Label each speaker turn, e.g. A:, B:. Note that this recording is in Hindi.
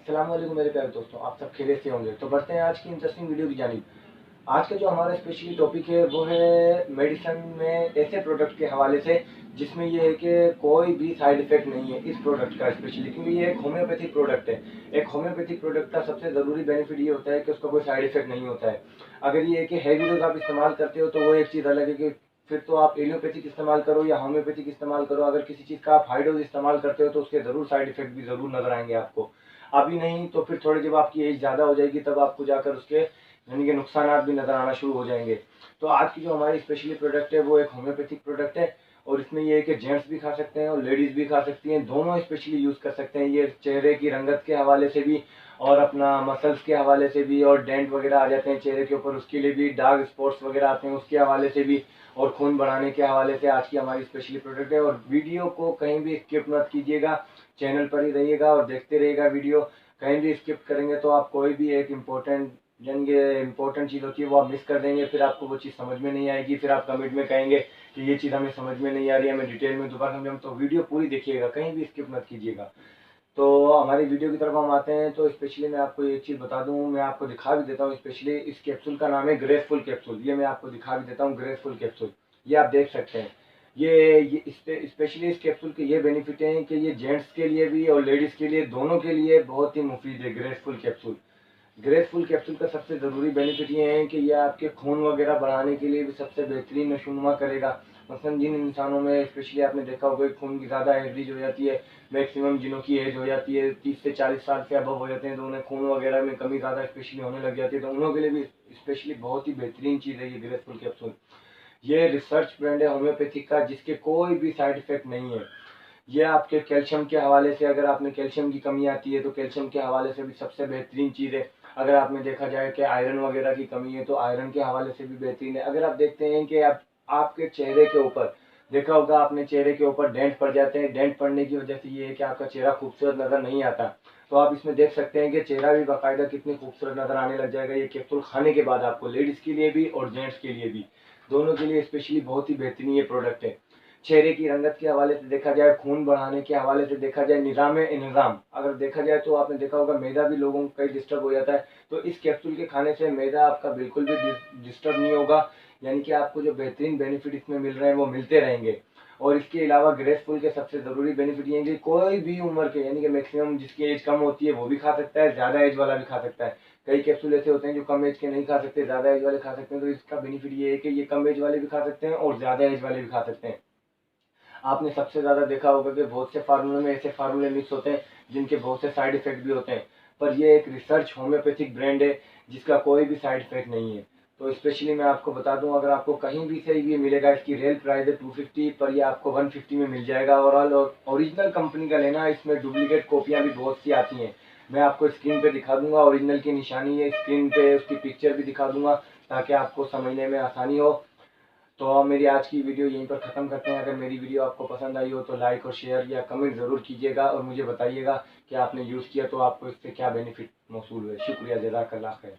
A: अस्सलाम वालेकुम मेरे प्यारे दोस्तों, आप सब खैरियत से होंगे। तो बढ़ते हैं आज की इंटरेस्टिंग वीडियो की जानिब। आज का जो हमारा स्पेशली टॉपिक है वो है मेडिसिन में ऐसे प्रोडक्ट के हवाले से जिसमें ये है कि कोई भी साइड इफेक्ट नहीं है इस प्रोडक्ट का स्पेशली, क्योंकि ये एक होम्योपैथिक प्रोडक्ट है। एक होम्योपैथिक प्रोडक्ट का सबसे ज़रूरी बेनिफिट ये होता है कि उसका कोई साइड इफेक्ट नहीं होता है। अगर ये है कि हैवी डोज आप इस्तेमाल करते हो तो वो एक चीज़ अलग है कि फिर तो आप एलियोपैथिक इस्तेमाल करो या होम्योपैथिक इस्तेमाल करो। अगर किसी चीज़ का आप हाई डोज इस्तेमाल करते हो तो उसके ज़रूर साइड इफेक्ट भी ज़रूर नजर आएंगे आपको। अभी नहीं तो फिर थोड़ी जब आपकी एज ज़्यादा हो जाएगी तब आपको जाकर उसके यानी कि नुकसान भी नजर आना शुरू हो जाएंगे। तो आज की जो हमारी स्पेशली प्रोडक्ट है वो एक होम्योपैथिक प्रोडक्ट है और इसमें ये है कि जेंट्स भी खा सकते हैं और लेडीज भी खा सकती हैं, दोनों स्पेशली यूज कर सकते हैं। ये चेहरे की रंगत के हवाले से भी और अपना मसल्स के हवाले से भी, और डेंट वगैरह आ जाते हैं चेहरे के ऊपर उसके लिए भी, डार्क स्पॉट्स वगैरह आते हैं उसके हवाले से भी, और खून बढ़ाने के हवाले से आज की हमारी स्पेशली प्रोडक्ट है। और वीडियो को कहीं भी स्किप मत कीजिएगा, चैनल पर ही रहिएगा और देखते रहिएगा वीडियो। कहीं भी स्किप करेंगे तो आप कोई भी एक इम्पोर्टेंट यानी कि इम्पोर्टेंट चीज़ होती है वो आप मिस कर देंगे, फिर आपको वो चीज़ समझ में नहीं आएगी, फिर आप कमेंट में कहेंगे कि ये चीज़ हमें समझ में नहीं आ रही है, हमें डिटेल में दोबारा समझाऊँ। तो वीडियो पूरी देखिएगा, कहीं भी स्किप मत कीजिएगा। तो हमारी वीडियो की तरफ हम आते हैं। तो स्पेशली मैं आपको एक चीज़ बता दूं, मैं आपको दिखा भी देता हूं। स्पेशली इस कैप्सूल का नाम है ग्रेसफुल कैप्सूल, ये मैं आपको दिखा भी देता हूं। ग्रेसफुल कैप्सूल ये आप देख सकते हैं। ये स्पेशली इस कैप्सूल के ये बेनिफिट हैं कि ये जेंट्स के लिए भी और लेडीज़ के लिए, दोनों के लिए बहुत ही मुफीद है ग्रेसफुल कैप्सूल। ग्रेसफुल कैप्सूल का सबसे ज़रूरी बेनिफिट ये है कि ये आपके खून वगैरह बढ़ाने के लिए भी सबसे बेहतरीन नशोनुमा करेगा। मसलन जिन इंसानों में स्पेशली आपने देखा होगा खून की ज़्यादा एवरेज हो जाती है, मैक्सिमम जिनों की एज हो जाती है 30 से 40 साल से अबव हो जाते हैं, तो उन्हें खून वगैरह में कमी ज़्यादा स्पेशली होने लग जाती है, तो उन्हों के लिए भी स्पेशली बहुत ही बेहतरीन चीज़ है ये ग्रेसफुल कैप्सूल। ये रिसर्च ब्रांड है होम्योपैथिक का जिसके कोई भी साइड इफेक्ट नहीं है। ये आपके कैल्शियम के हवाले से, अगर आपने कैल्शियम की कमी आती है तो कैल्शियम के हवाले से भी सबसे बेहतरीन चीज़ है। अगर आपने देखा जाए कि आयरन वगैरह की कमी है तो आयरन के हवाले से भी बेहतरीन है। अगर आप देखते हैं कि आपके चेहरे के ऊपर देखा होगा आपने, चेहरे के ऊपर डेंट पड़ जाते हैं, डेंट पड़ने की वजह से ये है कि आपका चेहरा खूबसूरत नजर नहीं आता। तो आप इसमें देख सकते हैं कि चेहरा भी बाकायदा कितनी खूबसूरत नजर आने लग जाएगा ये कैप्सूल खाने के बाद आपको, लेडीज के लिए भी और जेंट्स के लिए भी, दोनों के लिए स्पेशली बहुत ही बेहतरीन ये प्रोडक्ट है। चेहरे की रंगत के हवाले से देखा जाए, खून बढ़ाने के हवाले से देखा जाए, निज़ाम ए निज़ाम अगर देखा जाए तो आपने देखा होगा मैदा भी लोगों का डिस्टर्ब हो जाता है, तो इस कैप्सूल के खाने से मैदा आपका बिल्कुल भी डिस्टर्ब नहीं होगा। यानी कि आपको जो बेहतरीन बेनिफिट इसमें मिल रहे हैं वो मिलते रहेंगे। और इसके अलावा ग्रेसफुल के सबसे ज़रूरी बेनिफिट ये है कि कोई भी उम्र के यानी कि मैक्सिमम जिसकी एज कम होती है वो भी खा सकता है, ज़्यादा एज वाला भी खा सकता है। कई कैप्सूल ऐसे होते हैं जो कम एज के नहीं खा सकते, ज़्यादा एज वाले खा सकते हैं। तो इसका बेनिफिट ये है कि ये कम एज वाले भी खा सकते हैं और ज़्यादा एज वाले भी खा सकते हैं। आपने सबसे ज़्यादा देखा होगा कि बहुत से फार्मूले में ऐसे फार्मूले मिक्स होते हैं जिनके बहुत से साइड इफेक्ट भी होते हैं, पर ये एक रिसर्च होम्योपैथिक ब्रांड है जिसका कोई भी साइड इफेक्ट नहीं है। तो स्पेशली मैं आपको बता दूं, अगर आपको कहीं भी से ये मिलेगा, इसकी रियल प्राइस है 250, पर ये आपको 150 में मिल जाएगा। और ओरिजिनल कंपनी का लेना, इसमें डुप्लीकेट कॉपियाँ भी बहुत सी आती हैं। मैं आपको स्क्रीन पे दिखा दूंगा, ओरिजिनल की निशानी है स्क्रीन पे, उसकी पिक्चर भी दिखा दूंगा ताकि आपको समझने में आसानी हो। तो अब मेरी आज की वीडियो यहीं पर ख़त्म करते हैं। अगर मेरी वीडियो आपको पसंद आई हो तो लाइक और शेयर या कमेंट ज़रूर कीजिएगा और मुझे बताइएगा कि आपने यूज़ किया तो आपको इससे क्या बेनिफिट मौसूल हुए। शुक्रिया, जज़ाकल्लाह खैर।